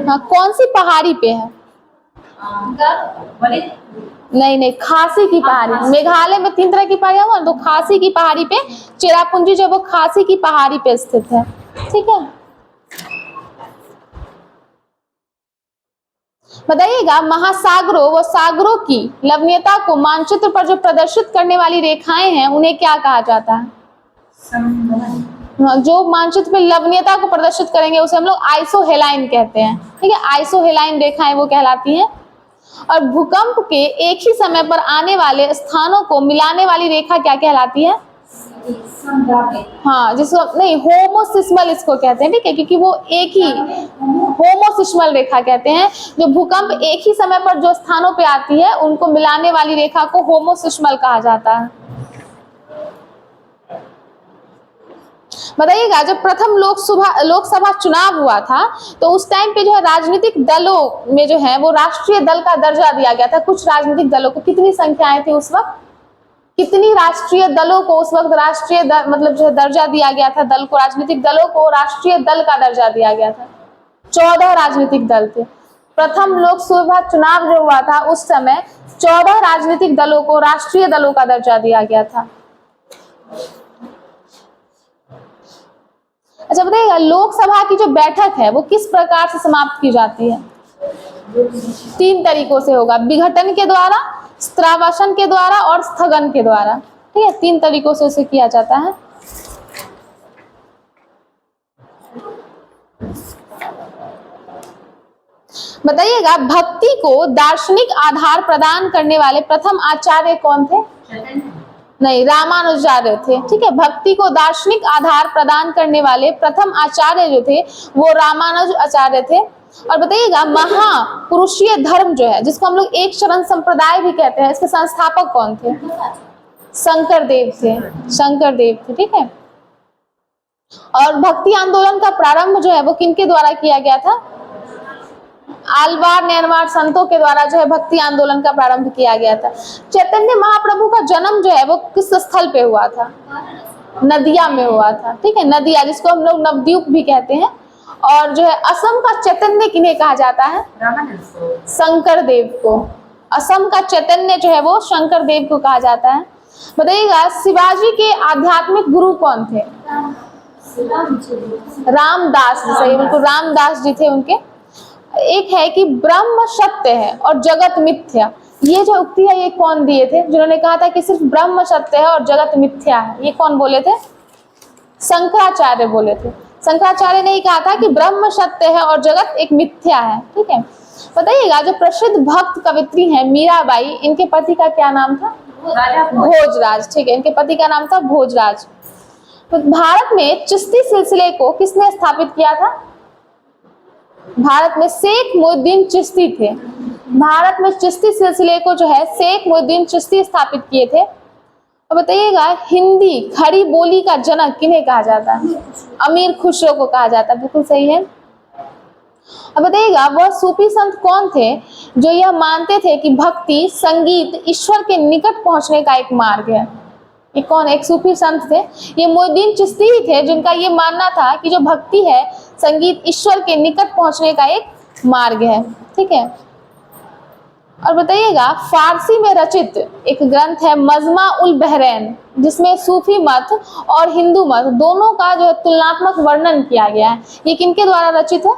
हाँ, कौन सी पहाड़ी पे है? नहीं, खासी की पहाड़ी। मेघालय में 3 तरह की पहाड़ियां हुआ, तो खासी की पहाड़ी पे चेरापूंजी जो वो खासी की पहाड़ी पे स्थित है। ठीक है, बताइएगा महासागरों व सागरों की लवणीयता को मानचित्र पर जो प्रदर्शित करने वाली रेखाएं हैं उन्हें क्या कहा जाता है? जो मानचित्र पे लवणीयता को प्रदर्शित करेंगे उसे हम लोग आइसोहेलाइन कहते हैं। ठीक है, आइसोहेलाइन रेखाएं वो कहलाती हैं। और भूकंप के एक ही समय पर आने वाले स्थानों को मिलाने वाली रेखा क्या कहलाती है? हाँ, जिसको नहीं होमोसिस्मल इसको कहते हैं। ठीक है, क्योंकि वो एक ही होमोसिस्मल रेखा कहते हैं। जो भूकंप एक ही समय पर जो स्थानों पे आती है उनको मिलाने वाली रेखा को होमोसिस्मल कहा जाता है। बताइएगा, जब प्रथम लोकसभा चुनाव हुआ था तो उस टाइम पे जो है राजनीतिक दलों में जो है वो राष्ट्रीय दल का दर्जा दिया गया था। कुछ राजनीतिक दलों को कितनी संख्याएं थी उस वक्त? कितनी राष्ट्रीय दलों को उस वक्त राष्ट्रीय मतलब जो है दर्जा दिया गया था? दल को, राजनीतिक दलों को राष्ट्रीय दल का दर्जा दिया गया था। 14 राजनीतिक दल थे। प्रथम लोकसभा चुनाव जो हुआ था उस समय 14 राजनीतिक दलों को राष्ट्रीय दलों का दर्जा दिया गया था। अच्छा, बताइएगा लोकसभा की जो बैठक है वो किस प्रकार से समाप्त की जाती है? 3 तरीकों से होगा, विघटन के द्वारा, स्त्रावासन के द्वारा और स्थगन के द्वारा। ठीक है, 3 तरीकों से उसे किया जाता है। बताइएगा भक्ति को दार्शनिक आधार प्रदान करने वाले प्रथम आचार्य कौन थे? नहीं, रामानुजाचार्य थे। ठीक है, भक्ति को दार्शनिक आधार प्रदान करने वाले प्रथम आचार्य जो थे वो रामानुजाचार्य थे। और बताइएगा महापुरुषीय धर्म जो है जिसको हम लोग एक शरण संप्रदाय भी कहते हैं, इसके संस्थापक कौन थे? शंकरदेव थे। शंकरदेव थे। ठीक है, और भक्ति आंदोलन का प्रारंभ जो है वो किनके द्वारा किया गया था? आलवार नेरवार संतों के द्वारा जो है भक्ति आंदोलन का प्रारंभ किया गया था। चैतन्य महाप्रभु का जन्म जो है वो किस स्थल पे हुआ था? नदिया में हुआ था। ठीक है, नदिया जिसको हम लोग नवद्वीप भी कहते हैं। और जो है असम का चैतन्य किन्हें कहा जाता है? शंकरदेव को। असम का चैतन्य जो है वो शंकरदेव को कहा जाता है। बताइएगा शिवाजी के आध्यात्मिक गुरु कौन थे? रामदास। सही, बिल्कुल, रामदास जी थे उनके। एक है कि ब्रह्म सत्य है और जगत मिथ्या, ये जो उक्ति है ये कौन दिए थे? जिन्होंने कहा था कि सिर्फ ब्रह्म सत्य है और जगत मिथ्या है, ये कौन बोले थे? शंकराचार्य बोले थे। शंकराचार्य ने ही कहा था कि ब्रह्म सत्य है और जगत एक मिथ्या है। ठीक है, बताइएगा जो प्रसिद्ध भक्त कवित्री हैं मीराबाई, इनके पति का क्या नाम था? भोजराज। ठीक है, इनके पति का नाम था भोजराज। तो भारत में चिश्ती सिलसिले को किसने स्थापित किया था? भारत में शेख मोहिउद्दीन चिश्ती थे। भारत में चिश्ती सिलसिले को जो है शेख मोहिउद्दीन चिश्ती स्थापित किए थे। और बताइएगा हिंदी खड़ी बोली का जनक किन्हें कहा जाता है? अमीर खुसरो को कहा जाता है। बिल्कुल सही है। अब बताइएगा वह सूफी संत कौन थे जो यह मानते थे कि भक्ति संगीत ईश्वर के निकट पहुंचने का एक मार्ग है? ये कौन? एक सूफी संत थे, ये मोहिउद्दीन चिश्ती ही थे, जिनका ये मानना था कि जो भक्ति है संगीत ईश्वर के निकट पहुंचने का एक मार्ग है। ठीक है, और बताइएगा फारसी में रचित एक ग्रंथ है मजमा उल बहरैन, जिसमें सूफी मत और हिंदू मत दोनों का जो है तुलनात्मक वर्णन किया गया है। ये किनके द्वारा रचित है?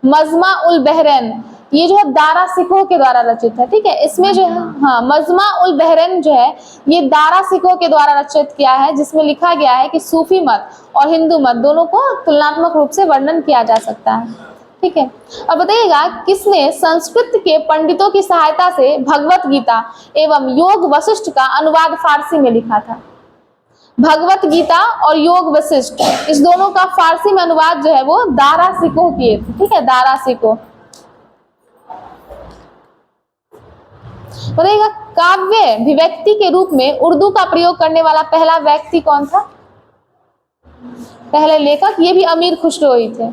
मजमा उल बहरैन। ये जो है दारा सिखों के द्वारा रचित है। ठीक है, इसमें जो है हाँ मजमा उल बहरैन जो है ये दारा सिखों के द्वारा रचित किया है, जिसमें लिखा गया है कि सूफी मत और हिंदू मत दोनों को तुलनात्मक रूप से वर्णन किया जा सकता है। ठीक है, अब बताइएगा किसने संस्कृत के पंडितों की सहायता से भगवत गीता एवं योग वशिष्ठ का अनुवाद फारसी में लिखा था? भगवत गीता और योग वशिष्ठ इस दोनों का फारसी में अनुवाद जो है वो दारा सिखों किए थे। ठीक है, दारा सिखों। बताइएगा काव्य अभिव्यक्ति के रूप में उर्दू का प्रयोग करने वाला पहला व्यक्ति कौन था? पहले लेखक? ये भी अमीर खुसरो ही थे।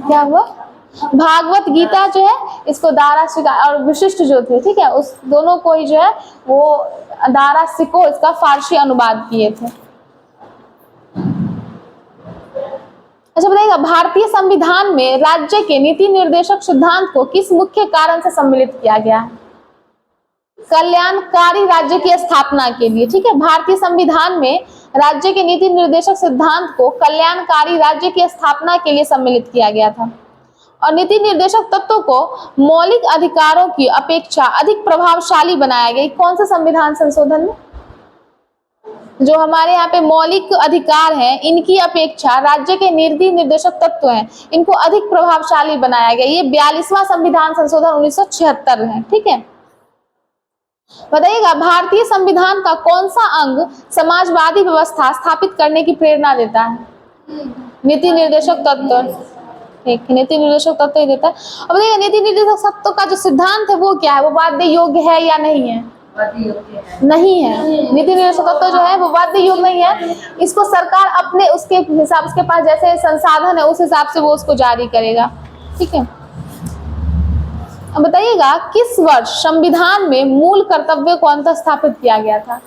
क्या हुआ? भागवत गीता जो है इसको दारा सिखा और वशिष्ठ जो थे, ठीक है, उस दोनों को ही जो है वो दारा सिखो इसका फारसी अनुवाद किए थे। अच्छा बताइएगा, भारतीय संविधान में राज्य के नीति निर्देशक सिद्धांत को किस मुख्य कारण से सम्मिलित किया गया है? कल्याणकारी राज्य की स्थापना के लिए। ठीक है, भारतीय संविधान में राज्य के नीति निर्देशक सिद्धांत को कल्याणकारी राज्य की स्थापना के लिए सम्मिलित किया गया था। और नीति निर्देशक तत्वों को मौलिक अधिकारों की अपेक्षा अधिक प्रभावशाली बनाया गया। कौन से संविधान संशोधन में? जो हमारे यहाँ पे मौलिक अधिकार हैं, इनकी अपेक्षा राज्य के नीति निर्देशक तत्व हैं, इनको अधिक प्रभावशाली बनाया गया। ये 42वां संविधान संशोधन 1976 है। ठीक है, बताइएगा, भारतीय संविधान का कौन सा अंग समाजवादी व्यवस्था स्थापित करने की प्रेरणा देता है? नीति निर्देशक तत्व। ठीक, नीति निर्देशक तत्व ही देता है। अब बताइएगा, नीति निर्देशक तत्व का जो सिद्धांत है वो क्या है? वो वाद्य योग्य है या नहीं है? नहीं है। नीति निर्देशक तत्व जो है वो वाद्य योग्य नहीं है। इसको सरकार अपने उसके हिसाब, उसके पास जैसे संसाधन है उस हिसाब से वो उसको जारी करेगा। ठीक है, अब बताइएगा, किस वर्ष संविधान में मूल कर्तव्य को अंतः स्थापित किया गया था?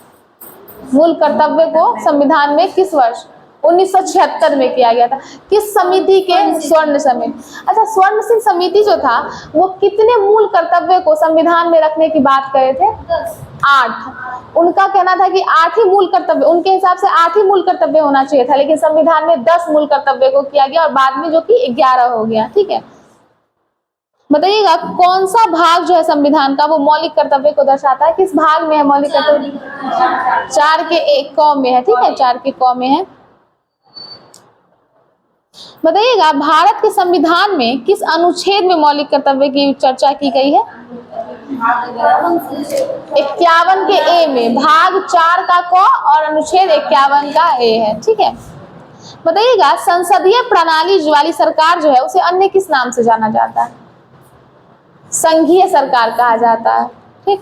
मूल कर्तव्य को संविधान में किस वर्ष? 1976 में किया गया था। किस समिति के? स्वर्ण समिति। अच्छा, स्वर्ण सिंह समिति जो था वो कितने मूल कर्तव्य को संविधान में रखने की बात करे थे? 8। उनका कहना था कि 8 ही मूल कर्तव्य, उनके हिसाब से 8 ही मूल कर्तव्य होना चाहिए था, लेकिन संविधान में 10 मूल कर्तव्य को किया गया और बाद में जो कि 11 हो गया। ठीक है, बताइएगा, कौन सा भाग जो है संविधान का वो मौलिक कर्तव्य को दर्शाता है? किस भाग में है मौलिक कर्तव्य? 4 के 1 क में है। ठीक है, 4 के क में है। बताइएगा, भारत के संविधान में किस अनुच्छेद में मौलिक कर्तव्य की चर्चा की गई है? 51 के ए में, भाग 4 का क और अनुच्छेद 51 का ए है। ठीक है, बताइएगा, संसदीय प्रणाली वाली सरकार जो है उसे अन्य किस नाम से जाना जाता है? संघीय सरकार कहा जाता है। ठीक,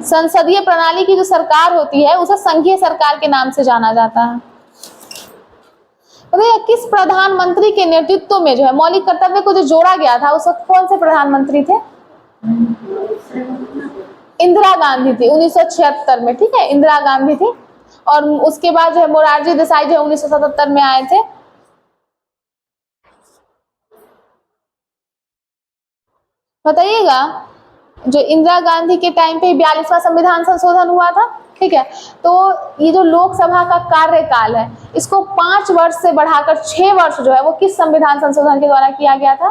संसदीय प्रणाली की जो सरकार होती है उसे संघीय सरकार के नाम से जाना जाता है। बताइए, किस प्रधानमंत्री के नेतृत्व में जो है मौलिक कर्तव्य को जो जोड़ा गया था उस वक्त कौन से प्रधानमंत्री थे? इंदिरा गांधी थी 1976 में। ठीक है, इंदिरा गांधी थी। और उसके बाद जो है मोरारजी देसाई जो 1977 में आए थे। बताइएगा, जो इंदिरा गांधी के टाइम पे 42वां संविधान संशोधन हुआ था। ठीक है, तो ये जो लोकसभा का कार्यकाल है इसको 5 वर्ष से बढ़ाकर 6 वर्ष जो है वो किस संविधान संशोधन के द्वारा किया गया था?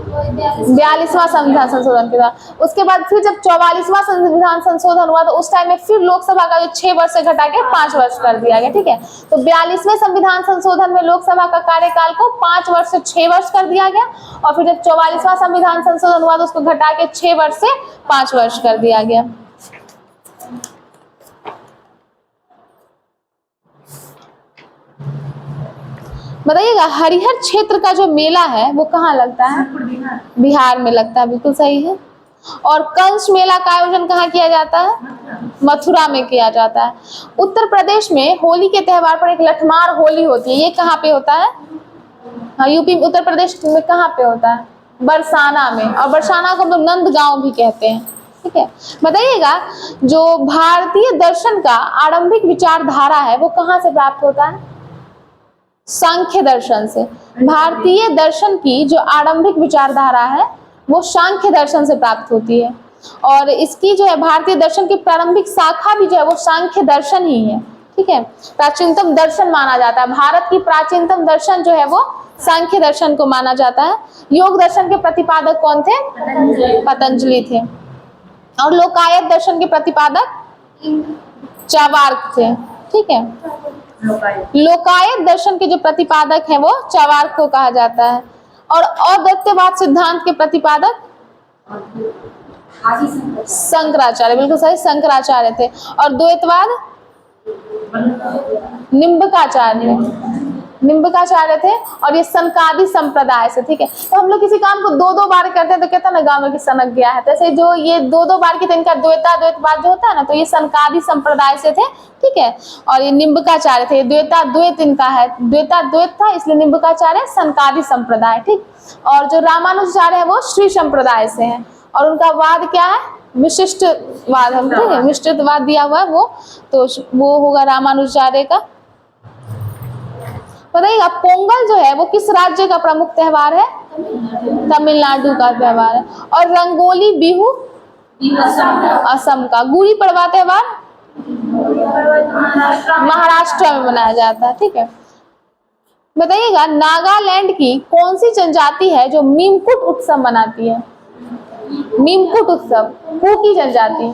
42वां संविधान संशोधन के द्वारा। उसके बाद फिर जब 44वां संविधान संशोधन हुआ तो उस टाइम में फिर लोकसभा का जो 6 वर्ष से घटा के 5 वर्ष कर दिया गया। ठीक है, तो 42वें संविधान संशोधन में लोकसभा का कार्यकाल को 5 वर्ष से 6 वर्ष कर दिया गया और फिर जब 44वां संविधान संशोधन हुआ तो उसको घटा के 6 वर्ष से 5 वर्ष कर दिया गया। बताइएगा, हरिहर क्षेत्र का जो मेला है वो कहाँ लगता है? बिहार में लगता है। बिल्कुल सही है। और कंस मेला का आयोजन कहाँ किया जाता है? मथुरा में किया जाता है। उत्तर प्रदेश में होली के त्यौहार पर एक लठमार होली होती है, ये कहाँ पे होता है? हाँ, यूपी उत्तर प्रदेश में कहाँ पे होता है? बरसाना में। और बरसाना को हम लोग नंदगांव भी कहते हैं। ठीक है, बताइएगा, जो भारतीय दर्शन का आरंभिक विचारधारा है वो कहाँ से प्राप्त होता है? सांख्य दर्शन से। भारतीय दर्शन की जो आरंभिक विचारधारा है वो सांख्य दर्शन से प्राप्त होती है और इसकी जो है भारतीय दर्शन की प्रारंभिक शाखा भी जो है वो सांख्य दर्शन ही है। ठीक है, प्राचीनतम दर्शन माना जाता है। भारत की प्राचीनतम दर्शन जो है वो सांख्य दर्शन को माना जाता है। योग दर्शन के प्रतिपादक कौन थे? पतंजलि थे। और लोकायत दर्शन के प्रतिपादक चार्वाक थे। ठीक है, लोकायत दर्शन के जो प्रतिपादक हैं वो चार्वाक को कहा जाता है। और अद्वैतवाद सिद्धांत के प्रतिपादक शंकराचार्य। बिल्कुल सही, शंकराचार्य थे। और द्वैतवाद निम्बकाचार्य थे और ये सनकादि संप्रदाय से। ठीक है, तो हम लोग किसी काम को 2-2 बार करते हैं तो कहते हैं ना गांव में कि सनक गया है, तैसे जो ये 2-2 बार की, तो इनका द्वैतवाद जो होता है ना, तो ये सनकादि संप्रदाय से थे। ठीक है, और ये निम्बकाचार्य थे। द्वैत इनका है, द्वैत था इसलिए निम्बकाचार्य सनकादि संप्रदाय। ठीक, और जो रामानुजाचार्य है वो श्री संप्रदाय से है और उनका वाद क्या है? विशिष्टवाद। हम ठीक है, विशिष्टवाद दिया हुआ है वो, तो वो होगा रामानुजाचार्य का। बताइएगा पोंगल जो है वो किस राज्य का प्रमुख त्योहार है? तमिलनाडु का त्योहार है। और रंगोली बिहू असम का। गुड़ी पड़वा त्योहार महाराष्ट्र में मनाया जाता है, ठीक है। बताइएगा नागालैंड की कौन सी जनजाति है जो मीमकुट उत्सव मनाती है? मीमकुट उत्सव, कुकी जनजाति।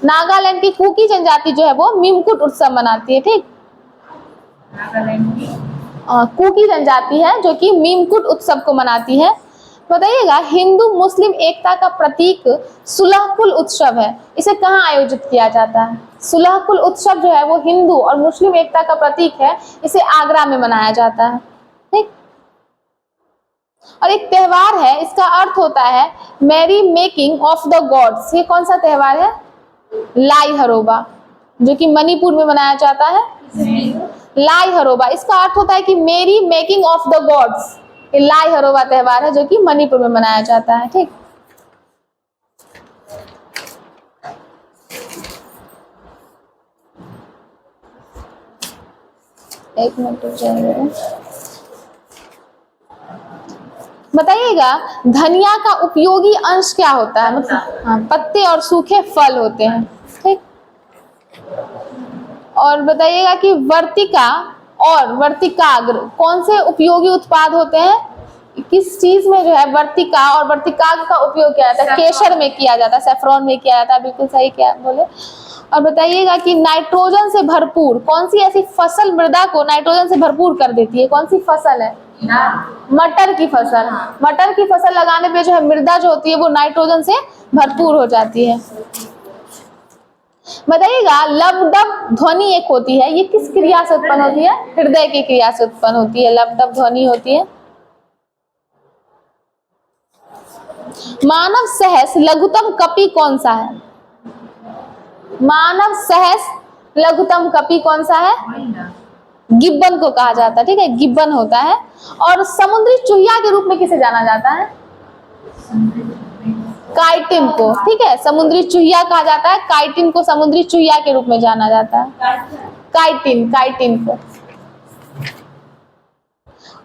नागालैंड की कुकी जनजाति जो है वो मीमकुट उत्सव मनाती है, ठीक। कुकी जनजाति है जो कि मीमकुट उत्सव को मनाती है। बताइएगा हिंदू मुस्लिम एकता का प्रतीक सुलहकुल उत्सव है, इसे कहाँ आयोजित किया जाता है? सुलहकुल उत्सव जो है वो हिंदू और मुस्लिम एकता का प्रतीक है, इसे आगरा में मनाया जाता है, ठीक। और एक त्योहार है, इसका अर्थ होता है merry making of the gods. ये कौन सा त्योहार है? लाई हरोबा, जो कि मणिपुर में मनाया जाता है। लाई हरोबा, इसका अर्थ होता है कि मेरी मेकिंग ऑफ द गॉड्स। ये लाई हरोबा त्योहार है जो कि मणिपुर में मनाया जाता है, ठीक। एक मिनट रुकिए। बताइएगा धनिया का उपयोगी अंश क्या होता है? मतलब पत्ते और सूखे फल होते हैं, ठीक। और बताइएगा कि वर्तिका और वर्तिकाग्र कौन से उपयोगी उत्पाद होते हैं? किस चीज में जो है वर्तिका और वर्तिकाग्र का उपयोग किया जाता है? केसर में किया जाता है, सेफ्रॉन में किया जाता है, बिल्कुल सही क्या बोले। और बताइएगा कि नाइट्रोजन से भरपूर कौन सी ऐसी फसल मृदा को नाइट्रोजन से भरपूर कर देती है? कौन सी फसल है? मटर की फसल। मटर की फसल लगाने पे जो है मृदा जो होती है वो नाइट्रोजन से भरपूर हो जाती है। बताइएगा लबडब ध्वनि एक होती है, ये किस क्रिया से उत्पन्न होती है? हृदय की क्रिया से उत्पन्न होती है, लबडब ध्वनि होती है। मानव सहस लघुतम कपि कौन सा है? मानव सहस लघुतम कपि कौन सा है? गिब्बन को कहा जाता है, ठीक है, गिब्बन होता है। और समुद्री चूहिया के रूप में किसे जाना जाता है? काइटिन को, ठीक है, समुद्री चूहिया कहा जाता है, काइटिन को समुद्री चूहिया के रूप में जाना जाता है, काइटिन को।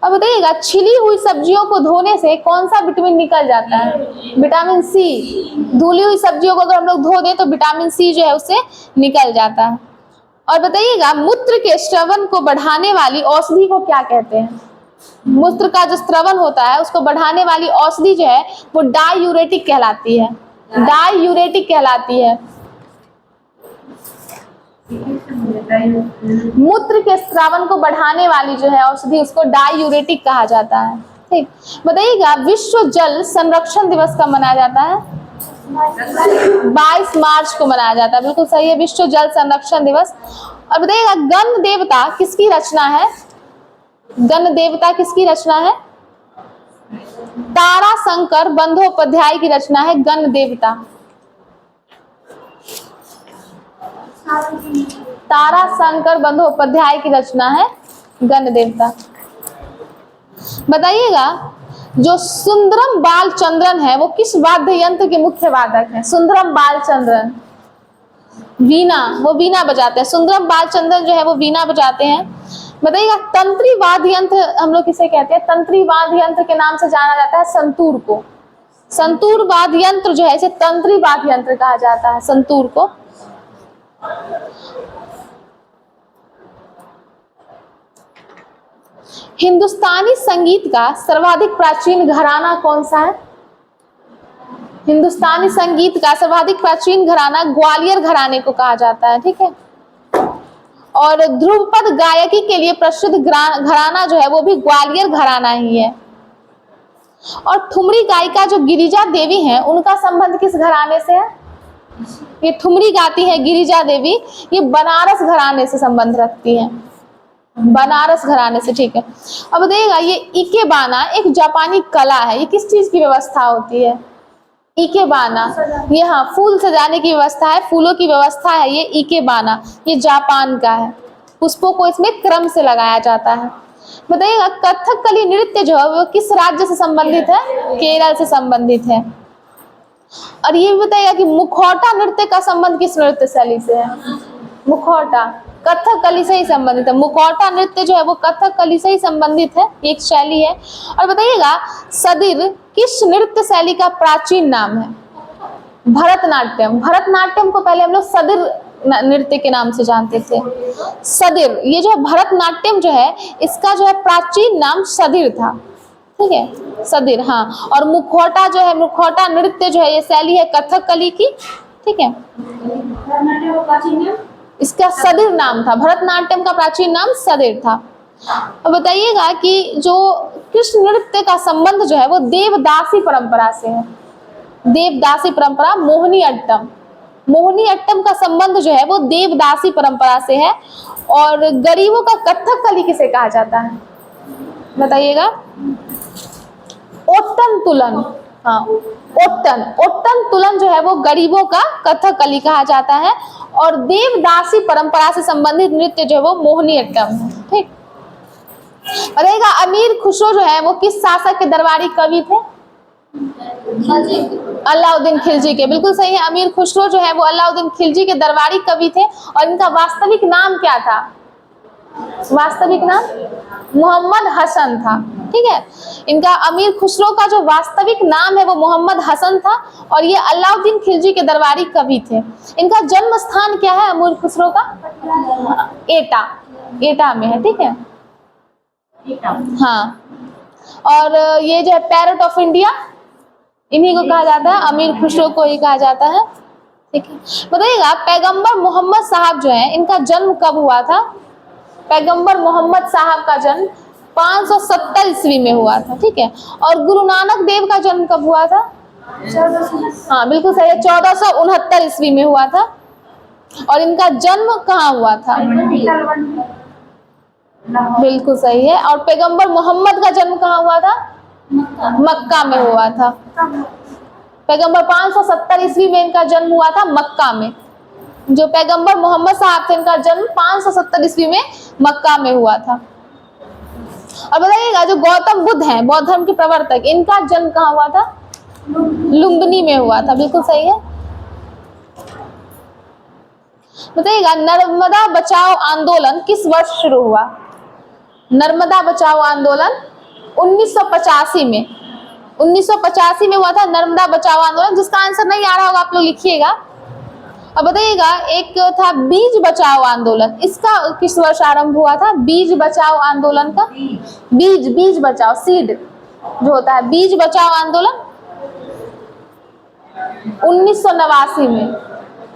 अब बताइएगा छिली हुई सब्जियों को धोने से कौन सा विटामिन निकल जाता है? Vitamin C. धुली हुई सब्जियों को अगर हम लोग धो दें तो विटामिन सी जो है उससे निकल जाता है। और बताइएगा मूत्र के स्रवन को बढ़ाने वाली औषधि को क्या कहते हैं? मूत्र का जो स्रवन होता है उसको बढ़ाने वाली औषधि जो है वो डायूरेटिक कहलाती है, डायूरेटिक कहलाती है। मूत्र के स्रावन को बढ़ाने वाली जो है औषधि उसको डायूरेटिक कहा जाता है, ठीक। बताइएगा विश्व जल संरक्षण दिवस कब मनाया जाता है? 22 मार्च को मनाया जाता है, बिल्कुल सही है, विश्व जल संरक्षण दिवस। और बताइएगा गण देवता किसकी रचना है? गण देवता किसकी रचना है? तारा शंकर बंदोपाध्याय की रचना है गण देवता। तारा शंकर बंदोपाध्याय की रचना है गण देवता। बताइएगा जो सुंदरम बालचंद्रन है वो किस वाद्य यंत्र के मुख्य वादक हैं? सुंदरम बालचंद्रन वीणा, वो वीणा बजाते हैं। सुंदरम बालचंद्रन जो है वो वीणा बजाते हैं। बताइएगा तंत्री वाद्य यंत्र हम लोग किसे कहते हैं? तंत्री वाद्य यंत्र के नाम से जाना जाता है संतूर को। संतूर वाद्य यंत्र जो है इसे तंत्री वाद्य यंत्र कहा जाता है, संतूर को। हिंदुस्तानी संगीत का सर्वाधिक प्राचीन घराना कौन सा है? हिंदुस्तानी संगीत का सर्वाधिक प्राचीन घराना ग्वालियर घराने को कहा जाता है, ठीक है। और ध्रुपद गायकी के लिए प्रसिद्ध घराना जो है वो भी ग्वालियर घराना ही है। और ठुमरी गायिका जो गिरिजा देवी हैं उनका संबंध किस घराने से है? ये ठुमरी गाती है गिरिजा देवी, ये बनारस घराने से संबंध रखती है, बनारस घराने से, ठीक है। अब देखिएगा ये इकेबाना एक जापानी कला है, ये किस चीज की व्यवस्था होती है? इकेबाना, ये हाँ फूल सजाने की व्यवस्था है, फूलों की व्यवस्था है ये इकेबाना, ये जापान का है। पुष्पों को इसमें क्रम से लगाया जाता है। बताइएगा कथकली नृत्य जो है वो किस राज्य से संबंधित है? केरल से संबंधित है। और ये भी बताइएगा कि मुखौटा नृत्य का संबंध किस नृत्य शैली से है? मुखौटा कथकली से ही संबंधित है। मुखौटा नृत्य जो है वो कथकली से ही संबंधित है, एक शैली है। और बताइएगा सदिर किस नृत्य शैली का प्राचीन नाम है? भरतनाट्यम। भरतनाट्यम को पहले हम लोग सदिर नृत्य के नाम से जानते थे। सदिर, ये जो भरतनाट्यम जो है इसका जो है प्राचीन नाम सदिर था, ठीक है, सदिर। हाँ, और मुखौटा जो है, मुखौटा नृत्य जो है ये शैली है कथकली की, ठीक है। इसका सदिर नाम था, भरतनाट्यम का प्राचीन नाम सदिर था। अब बताइएगा कि जो कृष्ण नृत्य का संबंध जो है वो देवदासी परंपरा से है। देवदासी परंपरा, मोहिनी अट्टम, मोहिनी अट्टम का संबंध जो है वो देवदासी परंपरा से है। और गरीबों का कथकली किसे कहा जाता है? बताइएगा। ओट्टन तुलन, हाँ, ओट्टन, ओट्टन तुलन जो है वो गरीबों का कथकली कहा जाता है। और देवदासी परंपरा से संबंधित नृत्य जो है वो मोहिनी अट्टम है, ठीक। बताइएगा अमीर खुसरो जो है वो किस शासक के दरबारी कवि थे? अलाउद्दीन खिलजी के, बिल्कुल सही है। अमीर खुसरो जो है वो अलाउद्दीन खिलजी के दरबारी कवि थे। और इनका वास्तविक नाम क्या था? वास्तविक नाम मोहम्मद हसन था, ठीक है। इनका अमीर खुसरो का जो वास्तविक नाम है वो मोहम्मद हसन था। और ये अलाउद्दीन खिलजी के दरबारी कवि थे। इनका जन्म स्थान क्या है अमीर खुसरो का? एटा, एटा में है, ठीक है। हाँ, और ये जो है पैरट ऑफ इंडिया, इन्हीं को कहा जाता है, अमीर खुसरो को ही कहा जाता है, ठीक है। बताइएगा पैगंबर मोहम्मद साहब जो है इनका जन्म कब हुआ था? पैगंबर मोहम्मद साहब का जन्म 570 ईस्वी में हुआ था, ठीक है। और गुरु नानक देव का जन्म कब हुआ था? हाँ, बिल्कुल सही है, 1469 ईस्वी में हुआ था। और इनका जन्म कहाँ हुआ था? बिल्कुल सही है। और पैगंबर मोहम्मद का जन्म कहाँ हुआ था? मक्का में हुआ था। पैगंबर 570 ईस्वी में इनका जन्म हुआ था मक्का में। जो पैगंबर मोहम्मद साहब थे इनका जन्म 570 ईस्वी में मक्का में हुआ था। और बताइएगा जो गौतम बुद्ध हैं, बौद्ध धर्म के प्रवर्तक, इनका जन्म कहाँ हुआ था? लुम्बिनी में हुआ था, बिल्कुल सही है। बताइएगा नर्मदा बचाओ आंदोलन किस वर्ष शुरू हुआ? नर्मदा बचाओ आंदोलन 1985 में, 1985 में हुआ था नर्मदा बचाओ आंदोलन। जिसका आंसर नहीं आ रहा होगा आप लोग लिखिएगा। अब बताइएगा एक था बीज बचाओ आंदोलन, इसका किस वर्ष आरंभ हुआ था? बीज बचाओ आंदोलन का, बीज, बीज बचाओ, सीड जो होता है, बीज बचाओ आंदोलन 1989 में,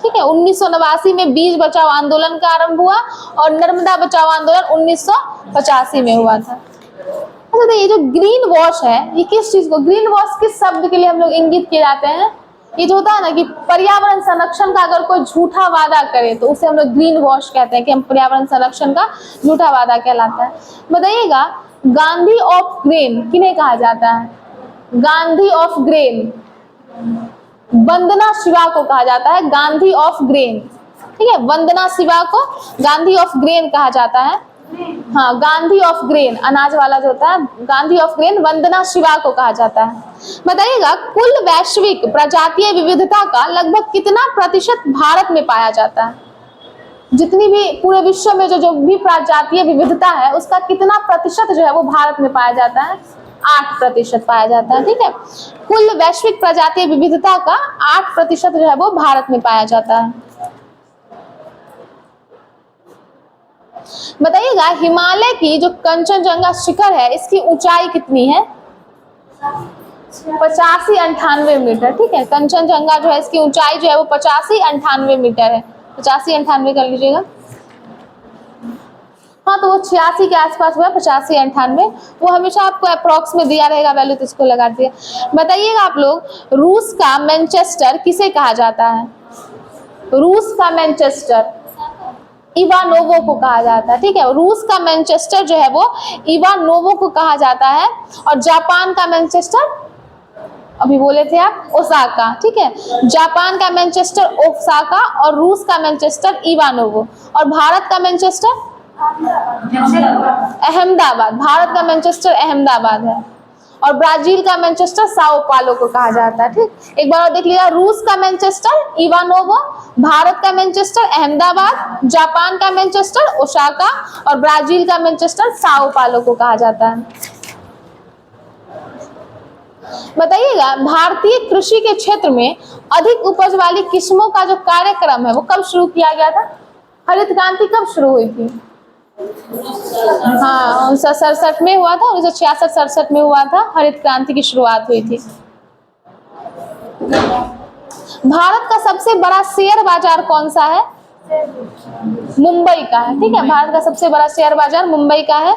ठीक है। 1989 में बीज बचाओ आंदोलन का आरंभ हुआ। और नर्मदा बचाओ आंदोलन 1985 में हुआ था। अच्छा, तो ये जो ग्रीन वॉश है ये किस चीज को, ग्रीन वॉश किस शब्द के लिए हम लोग इंगित किए जाते हैं? ये जो होता है ना कि पर्यावरण संरक्षण का अगर कोई झूठा वादा करे तो उसे हम लोग ग्रीन वॉश कहते हैं, कि हम पर्यावरण संरक्षण का झूठा वादा कहलाता है। बताइएगा गांधी ऑफ ग्रेन किन्हें कहा जाता है? गांधी ऑफ ग्रेन वंदना शिवा को कहा जाता है, गांधी ऑफ ग्रेन, ठीक है। वंदना शिवा को गांधी ऑफ ग्रेन कहा जाता है। हाँ, गांधी ऑफ ग्रेन, अनाज वाला जो होता है, गांधी ऑफ ग्रेन वंदना शिवा को कहा जाता है। बताइएगा कुल वैश्विक प्रजातीय विविधता का लगभग कितना प्रतिशत भारत में पाया जाता है? जितनी भी पूरे विश्व में जो भी प्रजातीय विविधता है उसका कितना प्रतिशत जो है वो भारत में पाया जाता है? 8% पाया जाता है, ठीक है। कुल वैश्विक प्रजातीय विविधता का 8% जो है वो भारत में पाया जाता है। बताइएगा हिमालय की जो कंचनजंगा शिखर है इसकी ऊंचाई कितनी है? 85-98 मीटर, ठीक है। कंचनजंगा जो है इसकी ऊंचाई जो है वो 85-98 मीटर है, 85-98 कर लीजिएगा। हाँ, तो वो 86 के आसपास हुआ, 85-98, वो हमेशा आपको अप्रॉक्स में दिया रहेगा वैल्यू, तो इसको लगा दिए। बताइएगा आप लोग रूस का मैनचेस्टर किसे कहा जाता है? रूस का मैनचेस्टर इवानोवो को कहा जाता है, ठीक है। रूस का मैनचेस्टर जो है वो इवानोवो को कहा जाता है। और जापान का मैनचेस्टर अभी बोले थे आप, ओसाका, ठीक है। जापान का मैनचेस्टर ओसाका और रूस का मैनचेस्टर इवानोवो। और भारत का मैनचेस्टर अहमदाबाद, भारत का मैनचेस्टर अहमदाबाद है। और ब्राजील का मैनचेस्टर साओ पालो को कहा जाता है। ठीक, एक बार और देख लीजिएगा, रूस का मैनचेस्टर इवानोवो, भारत का मैनचेस्टर अहमदाबाद, जापान का मैनचेस्टर ओसाका और ब्राजील का मैनचेस्टर साओ पालो को कहा जाता है। बताइएगा, भारतीय कृषि के क्षेत्र में अधिक उपज वाली किस्मों का जो कार्यक्रम है वो कब शुरू किया गया था? हरित क्रांति कब शुरू हुई थी? हाँ, 1967 में हुआ था, 1966-67 में हुआ था, हरित क्रांति की शुरुआत हुई थी। भारत का सबसे बड़ा शेयर बाजार कौन सा है? मुंबई का है। ठीक है, भारत का सबसे बड़ा शेयर बाजार मुंबई का है।